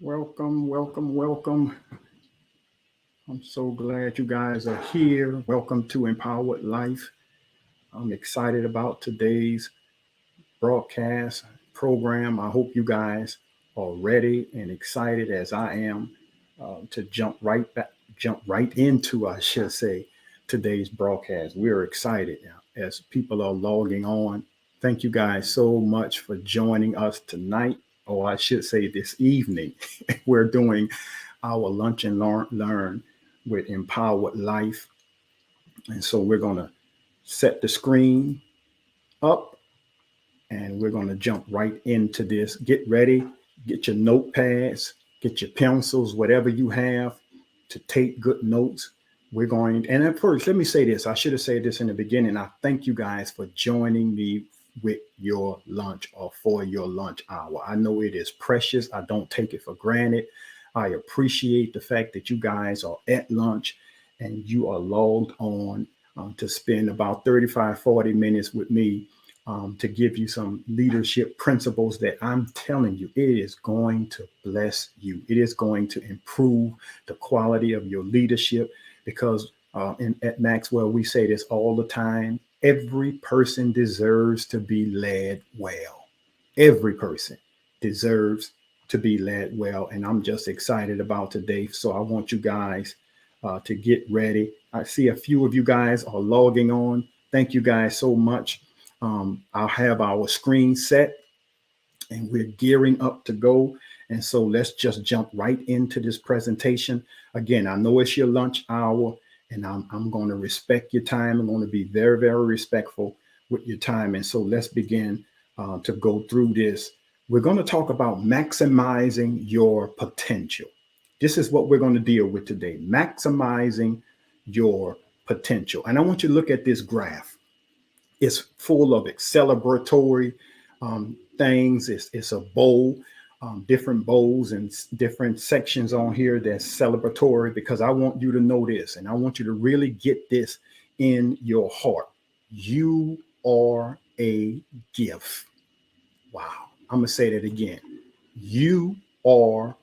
Welcome, welcome, welcome. I'm so glad you guys are here. Welcome to Empowered Life. I'm excited about today's broadcast program. I hope you guys are ready and excited as I am to jump right into, I should say, today's broadcast. We're excited as people are logging on. Thank you guys so much for joining us tonight, or I should say this evening. We're doing our lunch and learn with Empowered Life. And so we're going to set the screen up and we're going to jump right into this. Get ready, get your notepads, get your pencils, whatever you have to take good notes. We're going, and at first, let me say this. I should have said this in the beginning. I thank you guys for joining me with your lunch or for your lunch hour. I know it is precious. I don't take it for granted. I appreciate the fact that you guys are at lunch and you are logged on to spend about 35, 40 minutes with me to give you some leadership principles that I'm telling you, it is going to bless you. It is going to improve the quality of your leadership because at Maxwell, we say this all the time. Every person deserves to be led well. Every person deserves to be led well. And I'm just excited about today. So I want you guys to get ready. I see a few of you guys are logging on. Thank you guys so much. I'll have our screen set and we're gearing up to go. And so let's just jump right into this presentation. Again, I know it's your lunch hour and I'm going to respect your time. I'm going to be very, very respectful with your time. And so let's begin to go through this. We're going to talk about maximizing your potential. This is what we're going to deal with today, maximizing your potential. And I want you to look at this graph. It's full of celebratory things. It's a bowl, different bowls and different sections on here that's celebratory because I want you to know this and I want you to really get this in your heart. You are a gift. Wow. I'm going to say that again. You are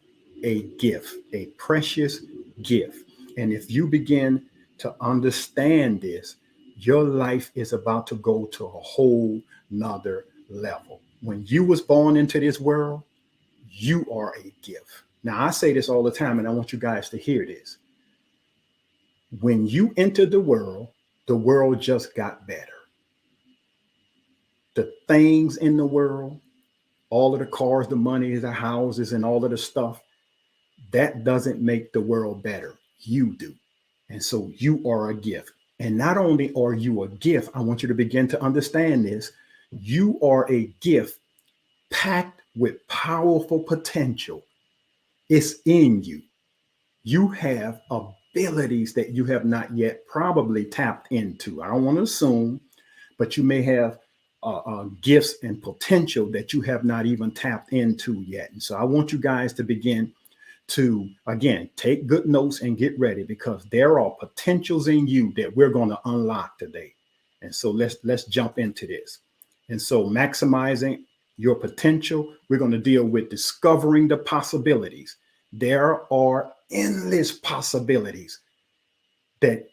a gift, a precious gift. And if you begin to understand this, your life is about to go to a whole nother level. When you was born into this world, you are a gift. Now, I say this all the time, and I want you guys to hear this. When you entered the world just got better. The things in the world, all of the cars, the money, the houses, and all of the stuff, that doesn't make the world better. You do. And so you are a gift. And not only are you a gift, I want you to begin to understand this. You are a gift packed with powerful potential. It's in you. You have abilities that you have not yet probably tapped into. I don't want to assume, but you may have gifts and potential that you have not even tapped into yet. And so I want you guys to begin to, again, take good notes and get ready because there are potentials in you that we're going to unlock today. And so let's jump into this. And so maximizing your potential, we're going to deal with discovering the possibilities. There are endless possibilities that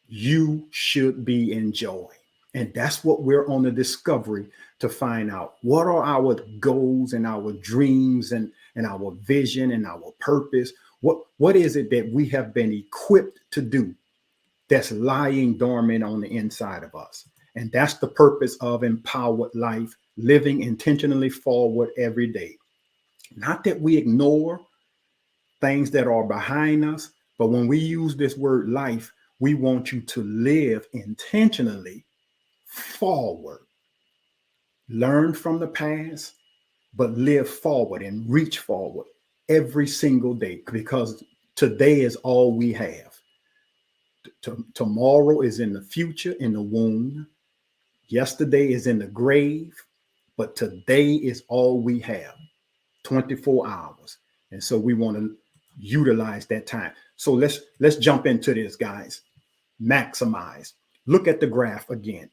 you should be enjoying. And that's what we're on the discovery to find out. What are our goals and our dreams and our vision and our purpose? What is it that we have been equipped to do that's lying dormant on the inside of us? And that's the purpose of Empowered Life, living intentionally forward every day. Not that we ignore things that are behind us, but when we use this word life, we want you to live intentionally forward. Learn from the past, but live forward and reach forward every single day because today is all we have. Tomorrow is in the future, in the womb. Yesterday is in the grave, but today is all we have, 24 hours. And so we want to utilize that time. So let's jump into this, guys. Maximize. Look at the graph again.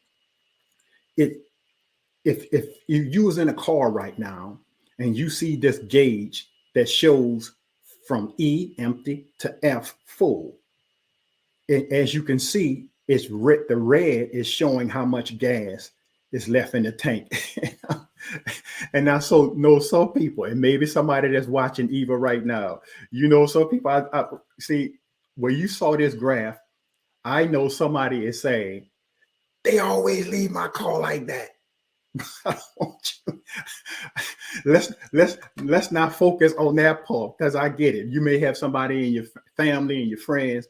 If you're using a car right now and you see this gauge that shows from E, empty, to F, full. As you can see, it's red. The red is showing how much gas is left in the tank. And I so know some people, and maybe somebody that's watching Eva right now, some people, I see where you saw this graph, I know somebody is saying, they always leave my car like that. I want you. Let's not focus on that part, because I get it. You may have somebody in your family and your friends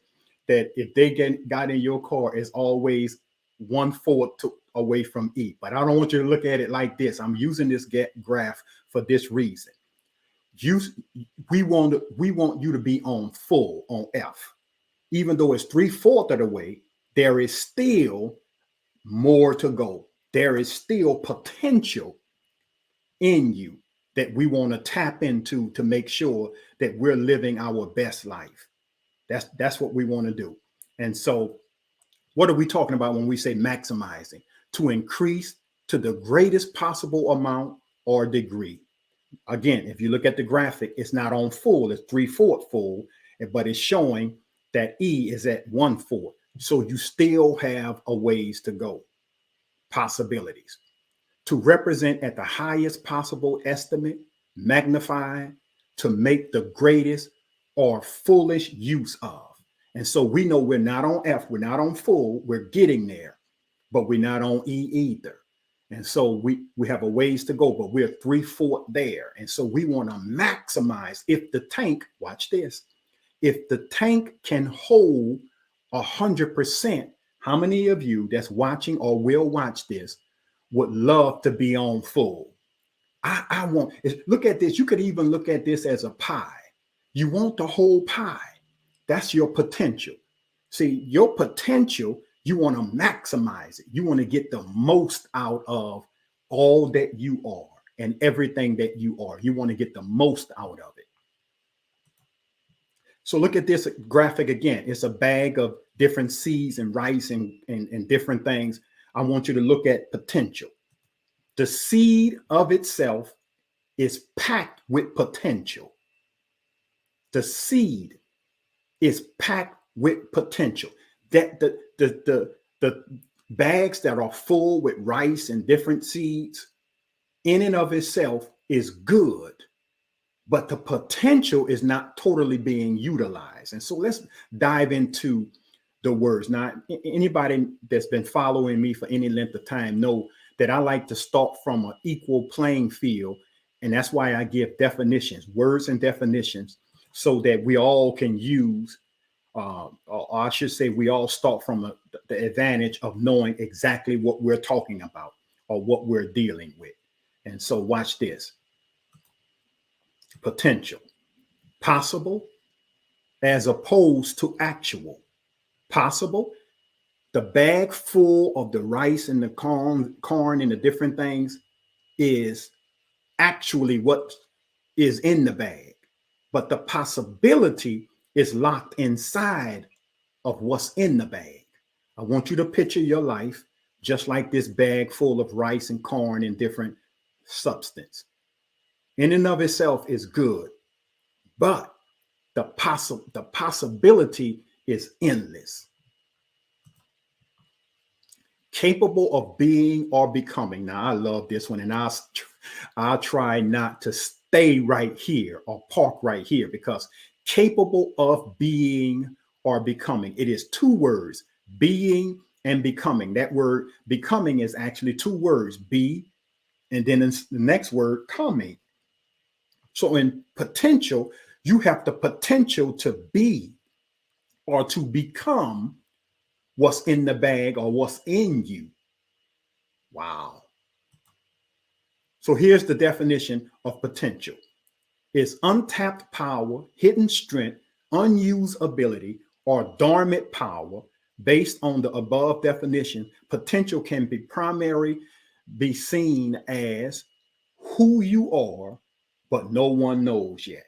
that if they got in your car, is always 1/4 away from E. But I don't want you to look at it like this. I'm using this graph for this reason. We want you to be on full, on F. Even though it's 3/4 of the way, there is still more to go. There is still potential in you that we want to tap into to make sure that we're living our best life. That's what we want to do. And so, what are we talking about when we say maximizing? To increase to the greatest possible amount or degree. Again, if you look at the graphic, it's not on full, it's 3/4 full, but it's showing that E is at 1/4. So you still have a ways to go, possibilities. To represent at the highest possible estimate, magnify, to make the greatest or foolish use of. And so we know we're not on F, we're not on full, we're getting there, but we're not on E either. And so we have a ways to go, but we're 3/4 there. And so we want to maximize. If the tank, watch this, if the tank can hold 100%, how many of you that's watching or will watch this would love to be on full? I want, look at this. You could even look at this as a pie. You want the whole pie. That's your potential. See, your potential, you want to maximize it. You want to get the most out of all that you are and everything that you are. You want to get the most out of it. So look at this graphic again. It's a bag of different seeds and rice and different things. I want you to look at potential. The seed of itself is packed with potential. The seed is packed with potential. That the bags that are full with rice and different seeds in and of itself is good, but the potential is not totally being utilized. And so let's dive into the words. Now, anybody that's been following me for any length of time know that I like to start from an equal playing field. And that's why I give definitions, words and definitions, so that we all can use, or I should say, we all start from the advantage of knowing exactly what we're talking about or what we're dealing with. And so watch this. Potential. Possible as opposed to actual. Possible. The bag full of the rice and the corn and the different things is actually what is in the bag, but the possibility is locked inside of what's in the bag. I want you to picture your life just like this bag full of rice and corn and different substance. In and of itself is good, but the possibility is endless. Capable of being or becoming. Now, I love this one, and I'll try not to stay right here or park right here, because capable of being or becoming, it is two words, being and becoming. That word becoming is actually two words, be, and then the next word, coming. So in potential, you have the potential to be or to become what's in the bag or what's in you. Wow. So here's the definition of potential. It's untapped power, hidden strength, unused ability, or dormant power. Based on the above definition, potential can be seen as who you are, but no one knows yet.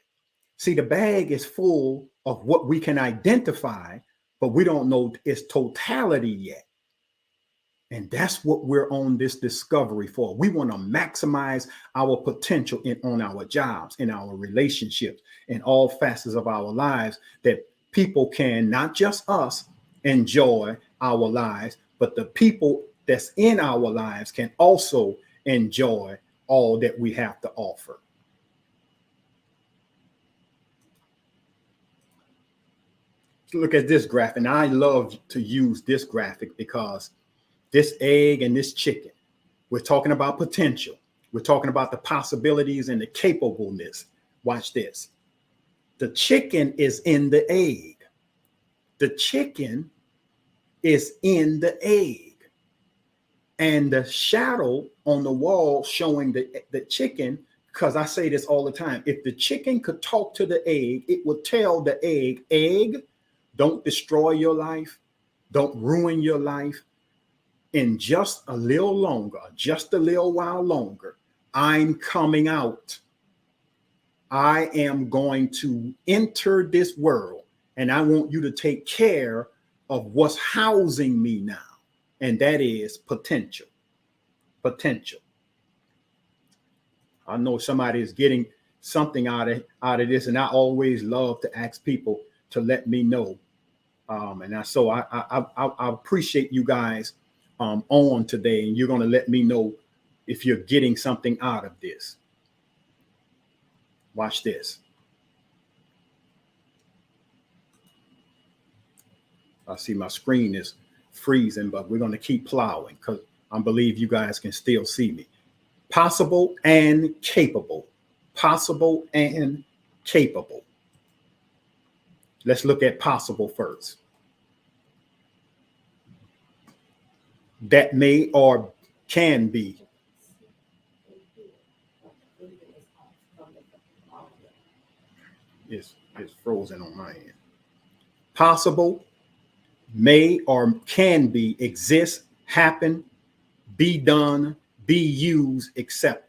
See, the bag is full of what we can identify, but we don't know its totality yet. And that's what we're on this discovery for. We want to maximize our potential on our jobs, in our relationships, in all facets of our lives, that people can, not just us, enjoy our lives, but the people that's in our lives can also enjoy all that we have to offer. Look at this graphic, and I love to use this graphic because this egg and this chicken, we're talking about potential. We're talking about the possibilities and the capableness. Watch this. The chicken is in the egg. The chicken is in the egg. And the shadow on the wall showing the chicken, because I say this all the time, if the chicken could talk to the egg, it would tell the egg, don't destroy your life. Don't ruin your life. In just a little longer, just a little while longer, I'm coming out. I am going to enter this world, and I want you to take care of what's housing me now. And that is potential. Potential. I know somebody is getting something out of this, and I always love to ask people to let me know. So I appreciate you guys on today, and you're going to let me know if you're getting something out of this. Watch this. I see my screen is freezing, but we're going to keep plowing because I believe you guys can still see me. Possible and capable. Possible and capable. Let's look at possible first. That may or can be. It's frozen on my end. Possible, may or can be, exist, happen, be done, be used, etc.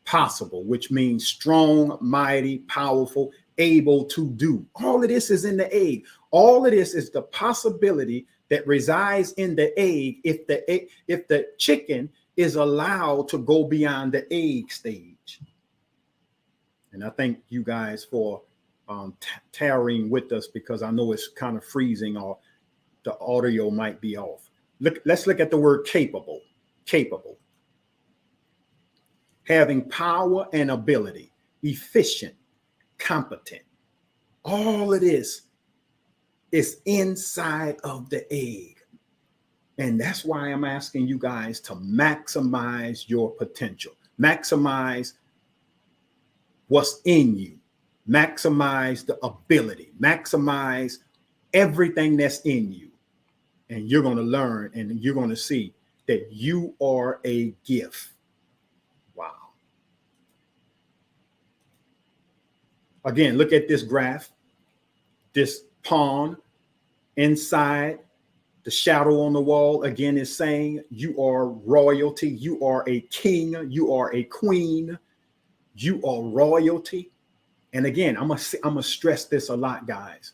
Possible, which means strong, mighty, powerful, able to do. All of this is in the egg. All of this is the possibility that resides in the egg if the chicken is allowed to go beyond the egg stage. And I thank you guys for tarrying with us, because I know it's kind of freezing or the audio might be off. Let's look at the word capable. Capable. Having power and ability, efficient, competent. All of this is inside of the egg. And that's why I'm asking you guys to maximize your potential. Maximize what's in you. Maximize the ability. Maximize everything that's in you. And you're going to learn, and you're going to see that you are a gift. Wow. Again, look at this graph. This pawn inside the shadow on the wall, again, is saying you are royalty. You are a king. You are a queen. You are royalty. And again, I'm gonna stress this a lot, guys,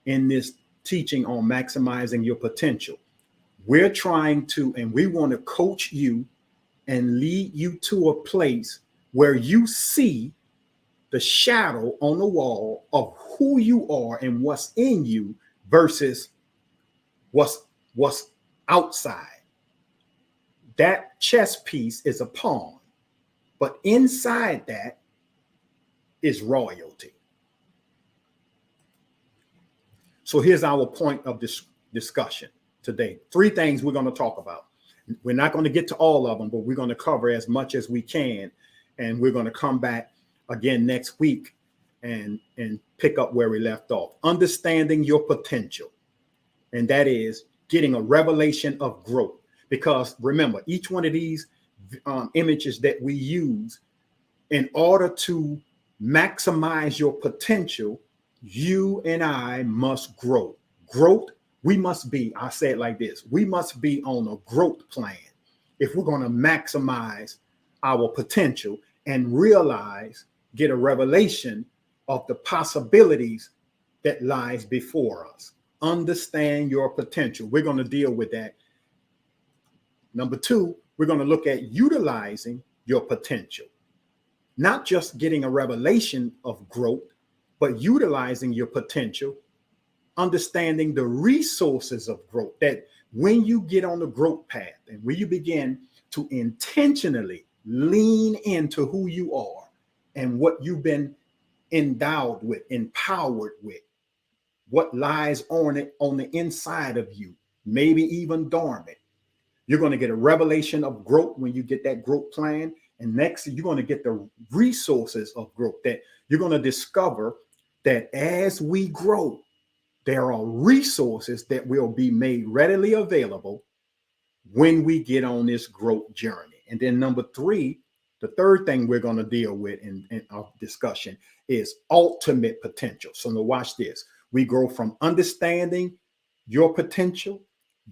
in this teaching on maximizing your potential. We're trying to, and we want to coach you and lead you to a place where you see the shadow on the wall of who you are and what's in you versus what's outside. That chess piece is a pawn, but inside that is royalty. So here's our point of this discussion today. 3 things we're going to talk about. We're not going to get to all of them, but we're going to cover as much as we can. And we're going to come back again next week and pick up where we left off. Understanding your potential. And that is getting a revelation of growth. Because remember, each one of these images that we use, in order to maximize your potential, you and I must grow. Growth, we must be, I say it like this, we must be on a growth plan if we're going to maximize our potential and realize, get a revelation of the possibilities that lies before us. Understand your potential. We're going to deal with that. Number 2, we're going to look at utilizing your potential. not just getting a revelation of growth, but utilizing your potential, understanding the resources of growth. That when you get on the growth path and when you begin to intentionally lean into who you are and what you've been endowed with, empowered with, what lies on it on the inside of you, maybe even dormant. You're going to get a revelation of growth when you get that growth plan. And next, you're going to get the resources of growth, that you're going to discover that as we grow, there are resources that will be made readily available when we get on this growth journey. And then number three, the third thing we're going to deal with in our discussion is ultimate potential. So now watch this. We grow from understanding your potential,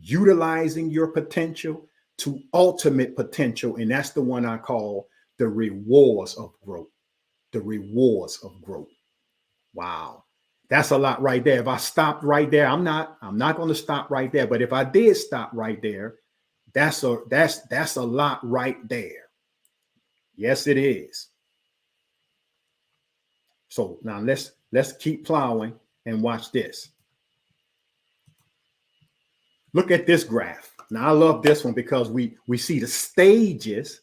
utilizing your potential, to ultimate potential. And that's the one I call the rewards of growth. The rewards of growth. Wow. That's a lot right there. If I stopped right there, I'm not going to stop right there. But if I did stop right there, that's a lot right there. Yes, it is. So now let's keep plowing and watch this. Look at this graph. Now I love this one because we see the stages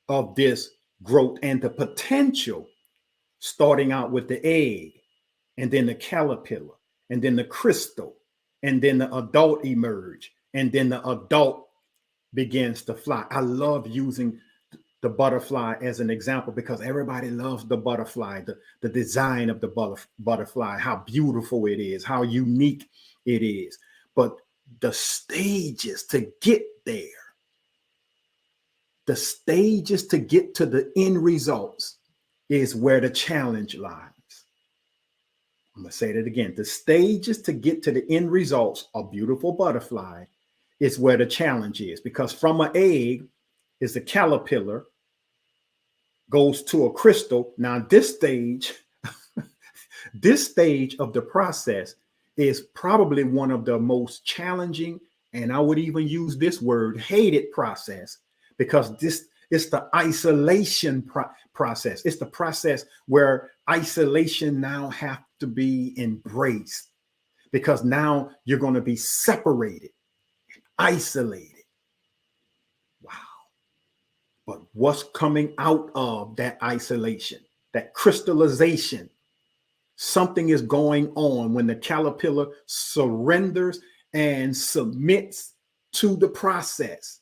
of this growth and the potential, starting out with the egg, and then the caterpillar, and then the crystal, and then the adult emerge, and then the adult begins to fly. I love using the butterfly as an example because everybody loves the butterfly, the design of the butterfly, how beautiful it is, how unique it is. But the stages to get there, the stages to get to the end results is where the challenge lies. I'm going to say that again. The stages to get to the end results, a beautiful butterfly, is where the challenge is, because from an egg is a caterpillar, goes to a crystal. Now this stage, this stage of the process is probably one of the most challenging, and I would even use this word, hated process, because this is the isolation process. It's the process where isolation now have to be embraced, because now you're going to be separated, isolated. Wow. But what's coming out of that isolation, that crystallization? Something is going on when the caterpillar surrenders and submits to the process.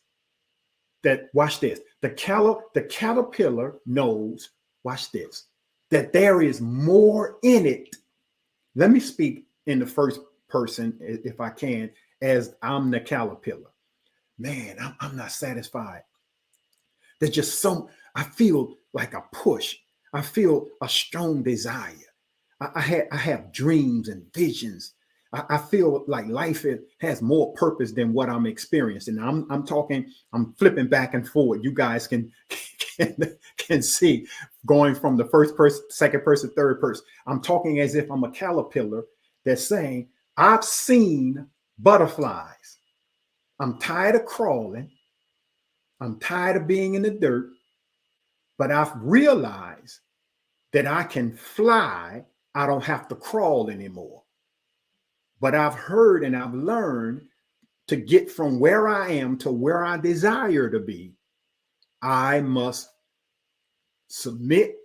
That, watch this, the caterpillar knows, watch this, that there is more in it. Let me speak in the first person, if I can, as I'm the caterpillar. Man, I'm not satisfied. There's just I feel like a push. I feel a strong desire. I have dreams and visions. I feel like life has more purpose than what I'm experiencing. I'm flipping back and forward. You guys can see, going from the first person, second person, third person. I'm talking as if I'm a caterpillar that's saying, I've seen butterflies. I'm tired of crawling. I'm tired of being in the dirt, but I've realized that I can fly. I don't have to crawl anymore. But I've heard and I've learned to get from where I am to where I desire to be, I must submit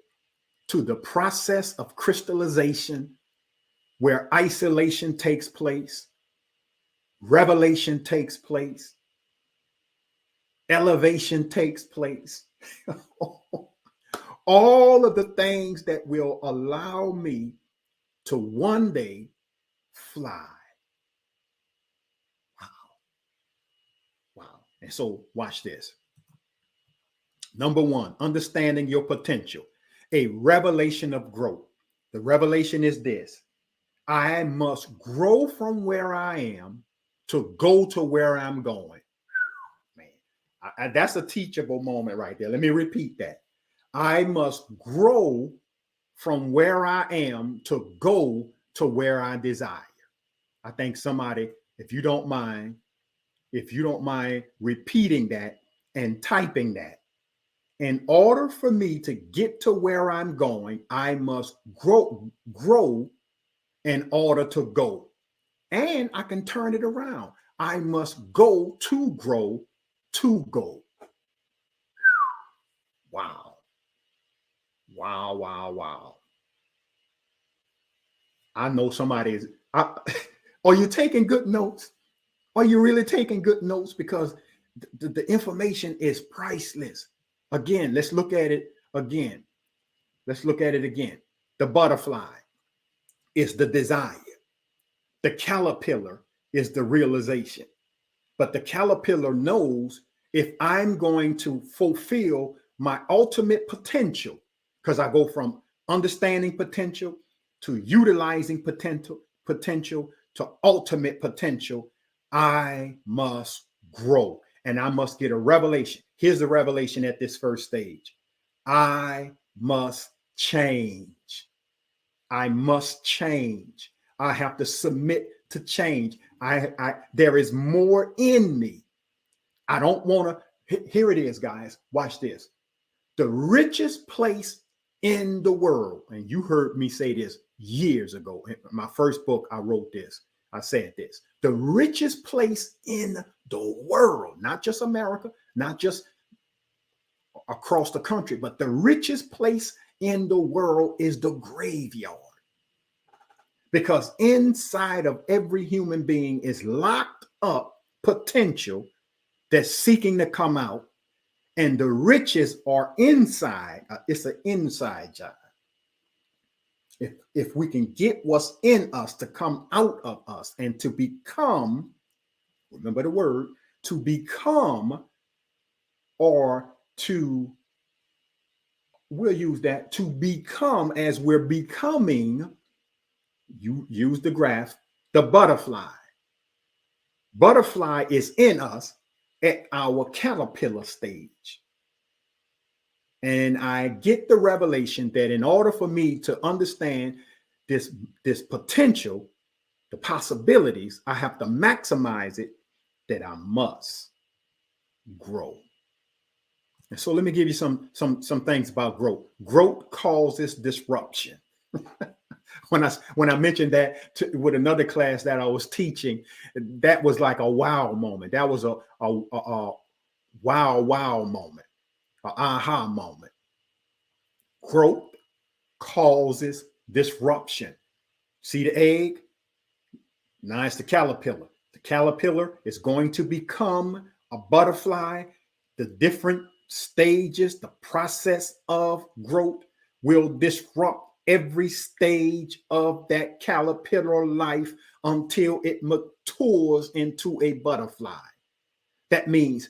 to the process of crystallization, where isolation takes place, revelation takes place, elevation takes place. All of the things that will allow me to one day fly. Wow. Wow. And so watch this. Number one, understanding your potential, a revelation of growth. The revelation is this: I must grow from where I am to go to where I'm going. Man, that's a teachable moment right there. Let me repeat that. I must grow from where I am to go to where I desire. I think somebody, if you don't mind repeating that and typing that In order for me to get to where I'm going, I must grow in order to go. And I can turn it around. I must go to grow to go. Wow. Wow, wow, wow. I know somebody is. Are you taking good notes? Are you really taking good notes? Because the information is priceless. Again, let's look at it again. Let's look at it again. The butterfly is the desire. The caterpillar is the realization. But the caterpillar knows if I'm going to fulfill my ultimate potential, because I go from understanding potential to utilizing potential to ultimate potential, I must grow and I must get a revelation. Here's the revelation at this first stage. I must change. I must change. I have to submit to change. There is more in me. I don't want to. Here it is, guys. Watch this. The richest place in the world, and you heard me say this years ago. In my first book, I wrote this. I said this. The richest place in the world, not just America, not just across the country, but the richest place in the world is the graveyard. Because inside of every human being is locked up potential that's seeking to come out, and the riches are inside. It's an inside job. If we can get what's in us to come out of us and to become, remember the word, to become, or to, we'll use that, to become, as we're becoming, you use the graph, the butterfly. Butterfly is in us at our caterpillar stage. And I get the revelation that in order for me to understand this potential, the possibilities, I have to maximize it, that I must grow. And so let me give you some things about growth. Growth causes disruption. When I mentioned that with another class that I was teaching, that was like a wow moment. That was a wow moment, an aha moment. Growth causes disruption. See the egg? Now it's the caterpillar. The caterpillar is going to become a butterfly. The different stages, the process of growth will disrupt every stage of that caterpillar life until it matures into a butterfly. That means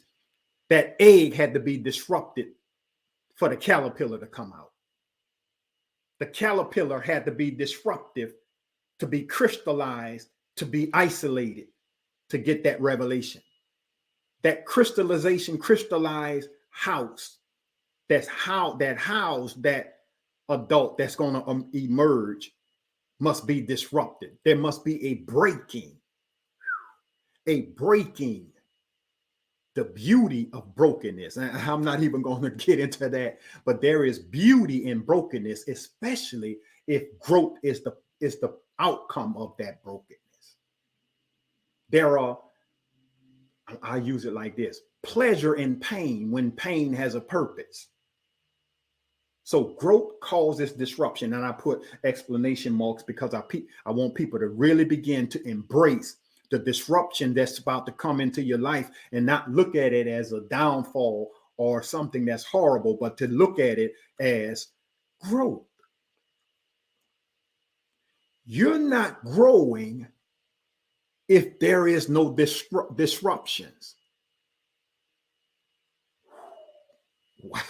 that egg had to be disrupted for the caterpillar to come out. The caterpillar had to be disruptive to be crystallized, to be isolated, to get that revelation. That crystallized house that housed that adult that's going to emerge must be disrupted. There must be a breaking. The beauty of brokenness. And I'm not even going to get into that, but there is beauty in brokenness, especially if growth is the outcome of that brokenness. I use it like this: pleasure in pain when pain has a purpose. So growth causes disruption, and I put explanation marks because I want people to really begin to embrace the disruption that's about to come into your life and not look at it as a downfall or something that's horrible, but to look at it as growth. You're not growing if there is no disruptions. Wow.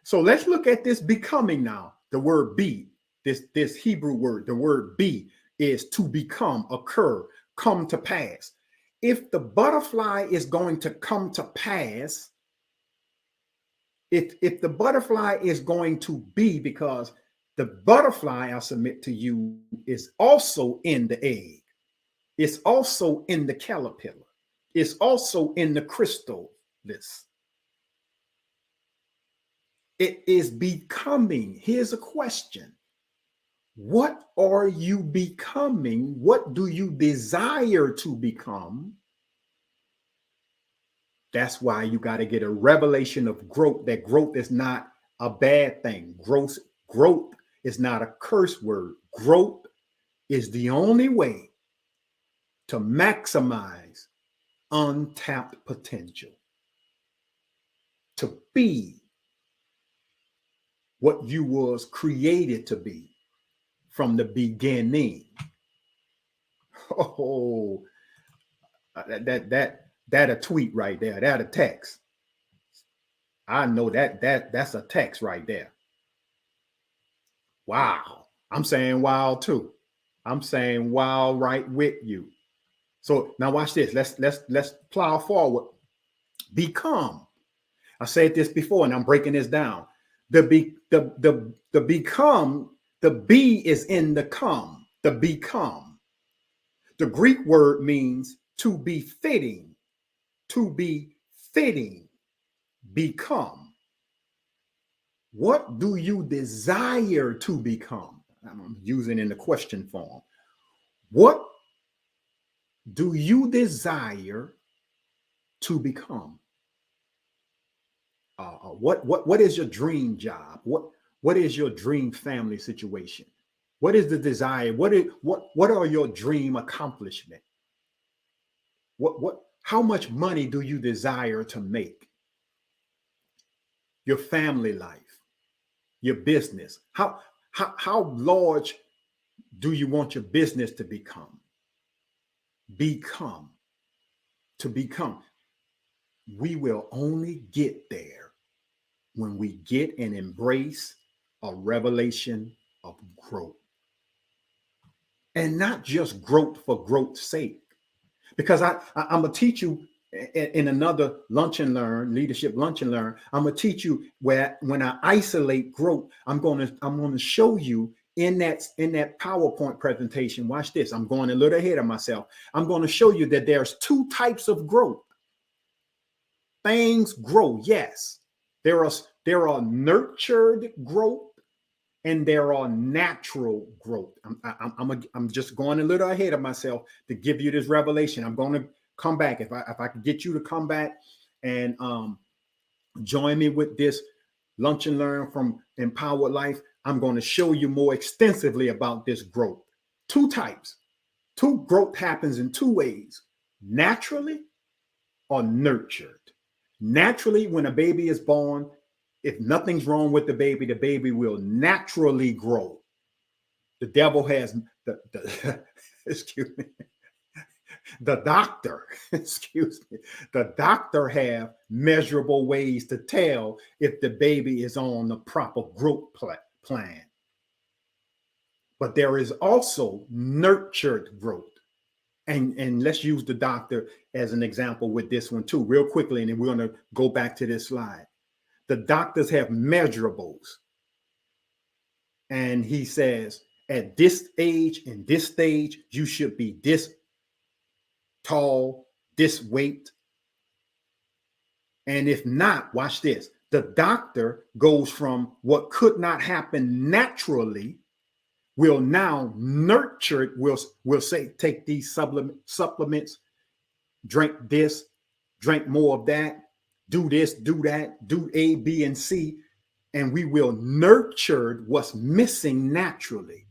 So let's look at this becoming now. The word be, this Hebrew word, the word be is to become, occur, come to pass. If the butterfly is going to come to pass, if the butterfly is going to be, because the butterfly, I submit to you, is also in the egg. It's also in the caterpillar. It's also in the chrysalis. It is becoming. Here's a question. What are you becoming? What do you desire to become? That's why you got to get a revelation of growth, that growth is not a bad thing. Growth is not a curse word. Growth is the only way to maximize untapped potential, to be what you was created to be from the beginning. Oh, that a tweet right there. That a text. I know that's a text right there. Wow. I'm saying wow too. I'm saying wow right with you. So now watch this. Let's plow forward. Become. I said this before, and I'm breaking this down. The become, the be is in the come. The become. The Greek word means to be fitting, to be fitting, become. What do you desire to become? I'm using in the question form. What do you desire to become? What is your dream job? What is your dream family situation? What is the desire? What are your dream accomplishment? How much money do you desire to make? Your family life, your business. How large do you want your business to become? Become. To become. We will only get there when we get and embrace a revelation of growth. And not just growth for growth's sake. Because I'm going to teach you in another lunch and learn, leadership lunch and learn. I'm going to teach you where when I isolate growth, I'm going to show you in that PowerPoint presentation. Watch this. I'm going a little ahead of myself. I'm going to show you that there's two types of growth. Things grow. Yes. There are nurtured growth and there are natural growth. I'm just going a little ahead of myself to give you this revelation. I'm going to come back if I can get you to come back and join me with this lunch and learn from Empowered Life. I'm going to show you more extensively about this growth. Two types. Two growth happens in two ways: naturally or nurtured. Naturally, when a baby is born, if nothing's wrong with the baby will naturally grow. The devil has the excuse me, the doctor, excuse me, the doctor have measurable ways to tell if the baby is on the proper growth plan. But there is also nurtured growth. And let's use the doctor as an example with this one too, real quickly, and then we're going to go back to this slide. The doctors have measurables. And he says, at this age, in this stage, you should be this tall, this weight. And if not, watch this. The doctor goes from what could not happen naturally, will now nurture it, will say, take these supplements, drink this, drink more of that, do this, do that, do A, B, and C, and we will nurture what's missing naturally.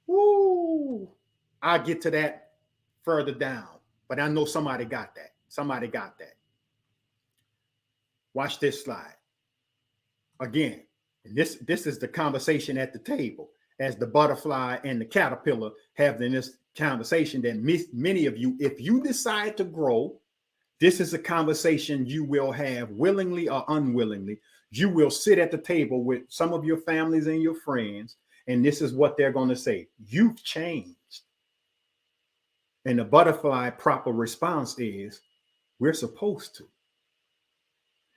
Woo! I'll get to that further down, but I know somebody got that. Somebody got that. Watch this slide. Again, and this is the conversation at the table as the butterfly and the caterpillar having this conversation that many of you, if you decide to grow, this is a conversation you will have willingly or unwillingly. You will sit at the table with some of your families and your friends, and this is what they're going to say. You've changed. And the butterfly proper response is, we're supposed to.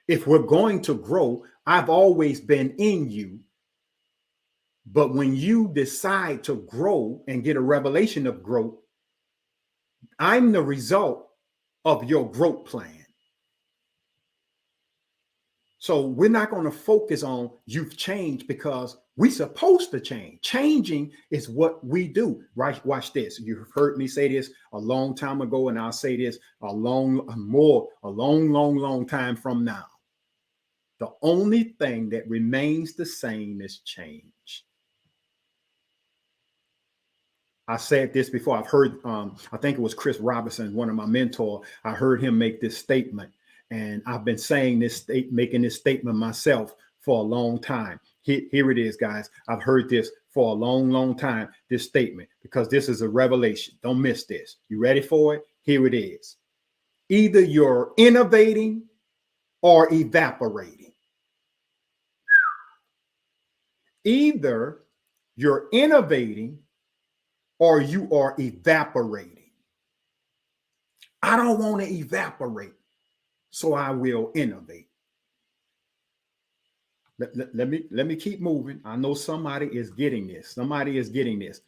If we're going to grow, I've always been in you. But when you decide to grow and get a revelation of growth, I'm the result of your growth plan. So we're not going to focus on you've changed because we're supposed to change. Changing is what we do, right? Watch this. You've heard me say this a long time ago, and I'll say this a long time from now. The only thing that remains the same is change. I said this before. I've heard, I think it was Chris Robinson, one of my mentors. I heard him make this statement, and I've been saying this, making this statement myself for a long time. Here it is, guys. I've heard this for a long time, this statement, because this is a revelation. Don't miss this. You ready for it? Here it is. Either you're innovating or evaporating. Either you're innovating or you are evaporating. I don't want to evaporate, so I will innovate. Let me keep moving. I know somebody is getting this. Somebody is getting this.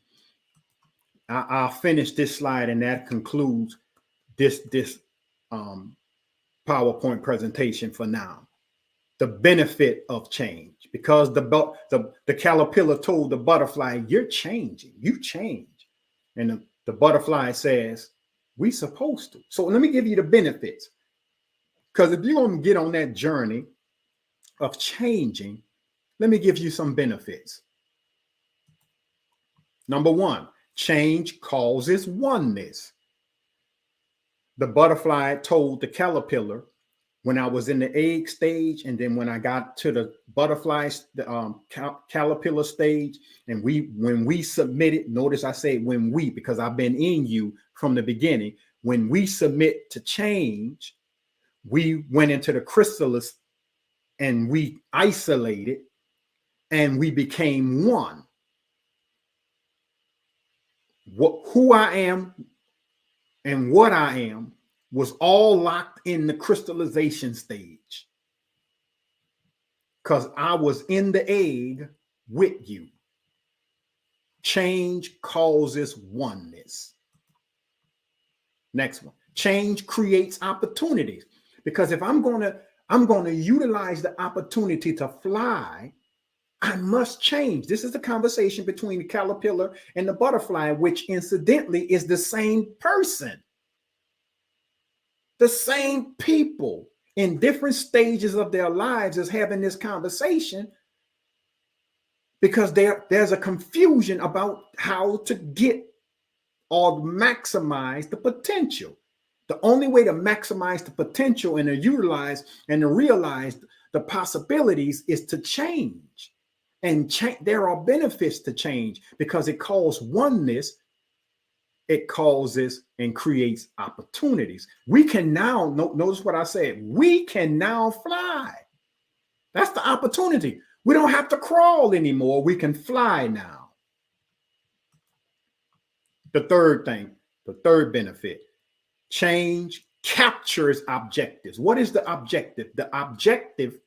I'll finish this slide, and that concludes this PowerPoint presentation for now. The benefit of change, because the caterpillar told the butterfly, "You're changing. You change," and the butterfly says, "We supposed to." So let me give you the benefits, because if you're going to get on that journey of changing, let me give you some benefits. Number one, change causes oneness. The butterfly told the caterpillar, when I was in the egg stage, and then when I got to the butterflies, the caterpillar stage, and when we submitted, notice I say when we, because I've been in you from the beginning. When we submit to change, we went into the chrysalis and we isolated and we became one. Who I am and what I am was all locked in the crystallization stage, because I was in the egg with you. Change causes oneness. Next one. Change creates opportunities, because if I'm going to utilize the opportunity to fly, I must change. This is the conversation between the caterpillar and the butterfly, which incidentally is the same person. The same people in different stages of their lives is having this conversation, because there's a confusion about how to get or maximize the potential. The only way to maximize the potential and to utilize and to realize the possibilities is to change. And there are benefits to change, because it causes oneness. It causes and creates opportunities. We can now, notice what I said, we can now fly. That's the opportunity. We don't have to crawl anymore. We can fly now. The third thing, the third benefit, change captures objectives. What is the objective? The objective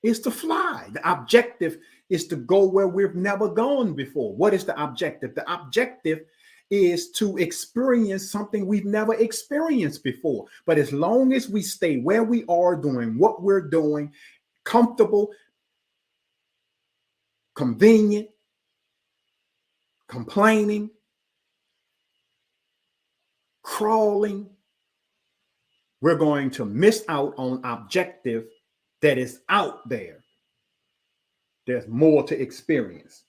is to fly. The objective is to go where we've never gone before. What is the objective? The objective is to experience something we've never experienced before. But as long as we stay where we are doing what we're doing, comfortable, convenient, complaining, crawling, we're going to miss out on objective that is out there. There's more to experience.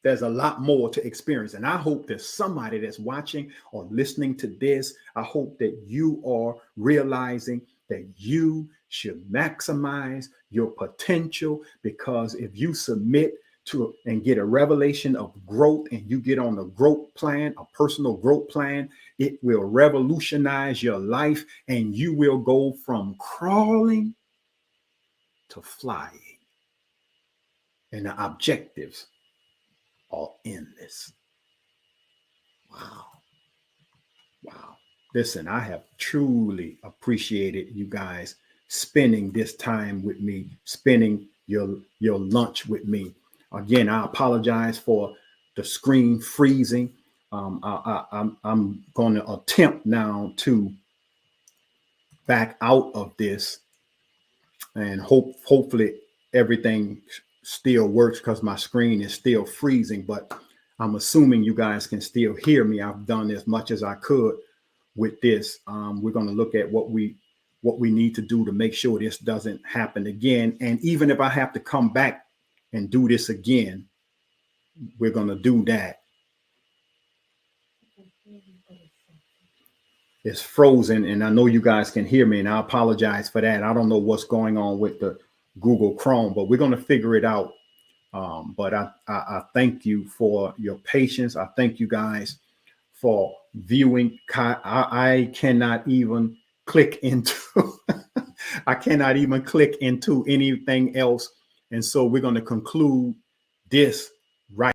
There's a lot more to experience. And I hope there's somebody that's watching or listening to this. I hope that you are realizing that you should maximize your potential, because if you submit to and get a revelation of growth and you get on a growth plan, a personal growth plan, it will revolutionize your life, and you will go from crawling to flying. And the objectives are endless. Wow. Wow. Listen, I have truly appreciated you guys spending this time with me, spending your lunch with me. Again, I apologize for the screen freezing. I'm going to attempt now to back out of this and hopefully everything still works because my screen is still freezing, but I'm assuming you guys can still hear me. I've done as much as I could with this. We're going to look at what we need to do to make sure this doesn't happen again. And even if I have to come back and do this again, we're going to do that. It's frozen, and I know you guys can hear me, and I apologize for that. I don't know what's going on with the Google Chrome, but we're going to figure it out. But I thank you for your patience. I thank you guys for viewing. I cannot even click into I cannot even click into anything else. And so we're going to conclude this right.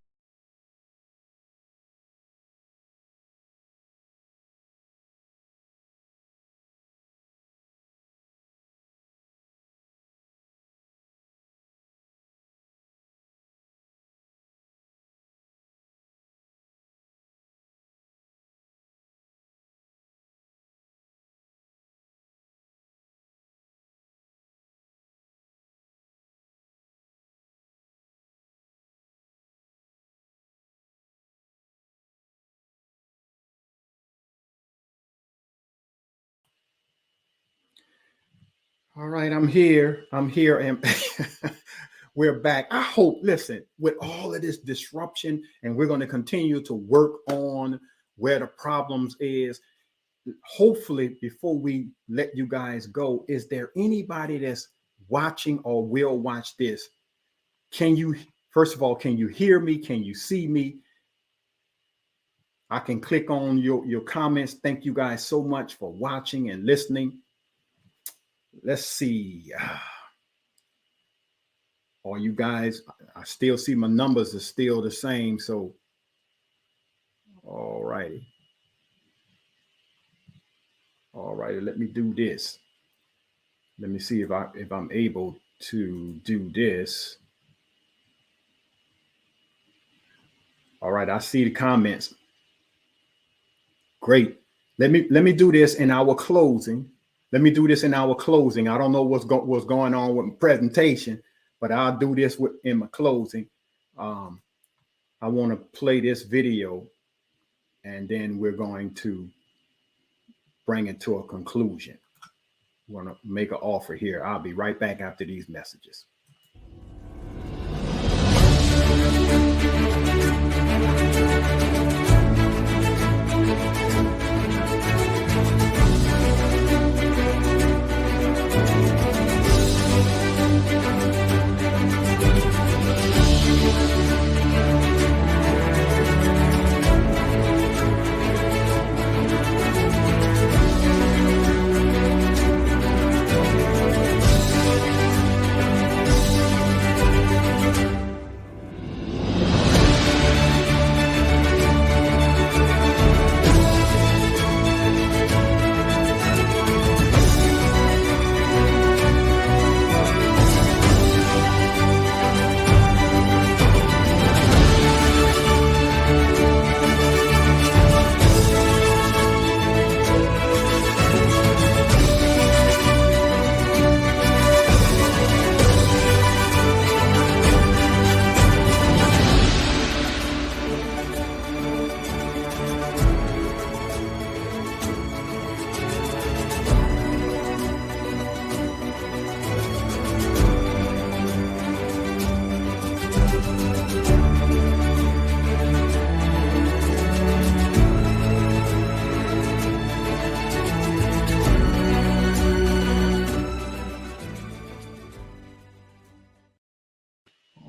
All right, I'm here. And we're back. I hope, listen, with all of this disruption, and we're going to continue to work on where the problems is. Hopefully, before we let you guys go, is there anybody that's watching or will watch this? Can you, first of all, can you hear me? Can you see me? I can click on your comments. Thank you guys so much for watching and listening. Let's see. All you guys, I still see my numbers are still the same. So, all righty. All righty, let me do this. Let me see if I'm able to do this. All right, I see the comments. Great. Let me do this in our closing. I don't know what's going on with my presentation, but I'll do this in my closing. I want to play this video, and then we're going to bring it to a conclusion. I want to make an offer here. I'll be right back after these messages.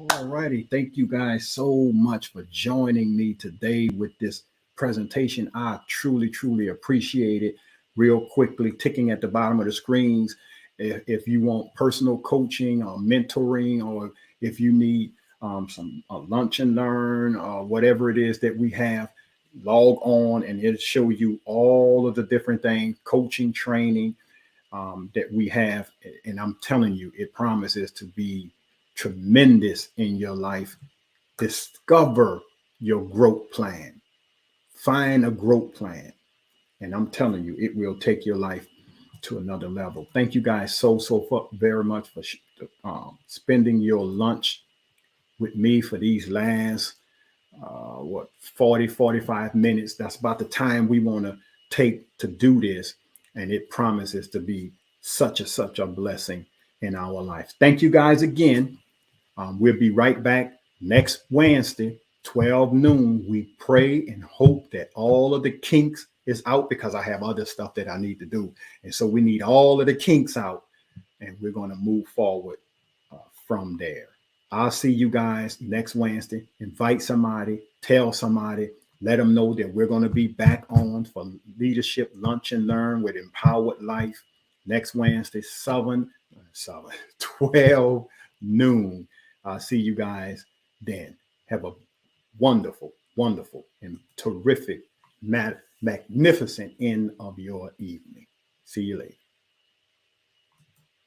Alrighty, thank you guys so much for joining me today with this presentation. I truly appreciate it. Real quickly, ticking at the bottom of the screens. If you want personal coaching or mentoring, or if you need some lunch and learn or whatever it is that we have, log on and it'll show you all of the different things, coaching, training that we have. And I'm telling you, it promises to be tremendous in your life. Discover your growth plan. Find a growth plan. And I'm telling you, it will take your life to another level. Thank you guys so very much for spending your lunch with me for these last 45 minutes. That's about the time we want to take to do this, and it promises to be such a blessing in our life. Thank you guys again. We'll be right back next Wednesday, 12 noon. We pray and hope that all of the kinks is out, because I have other stuff that I need to do, and so we need all of the kinks out, and we're going to move forward from there. I'll see you guys next Wednesday. Invite somebody, tell somebody, let them know that we're going to be back on for Leadership Lunch and Learn with Empowered Life next Wednesday, 12 noon. I'll see you guys then. Have a wonderful, and terrific, magnificent end of your evening. See you later.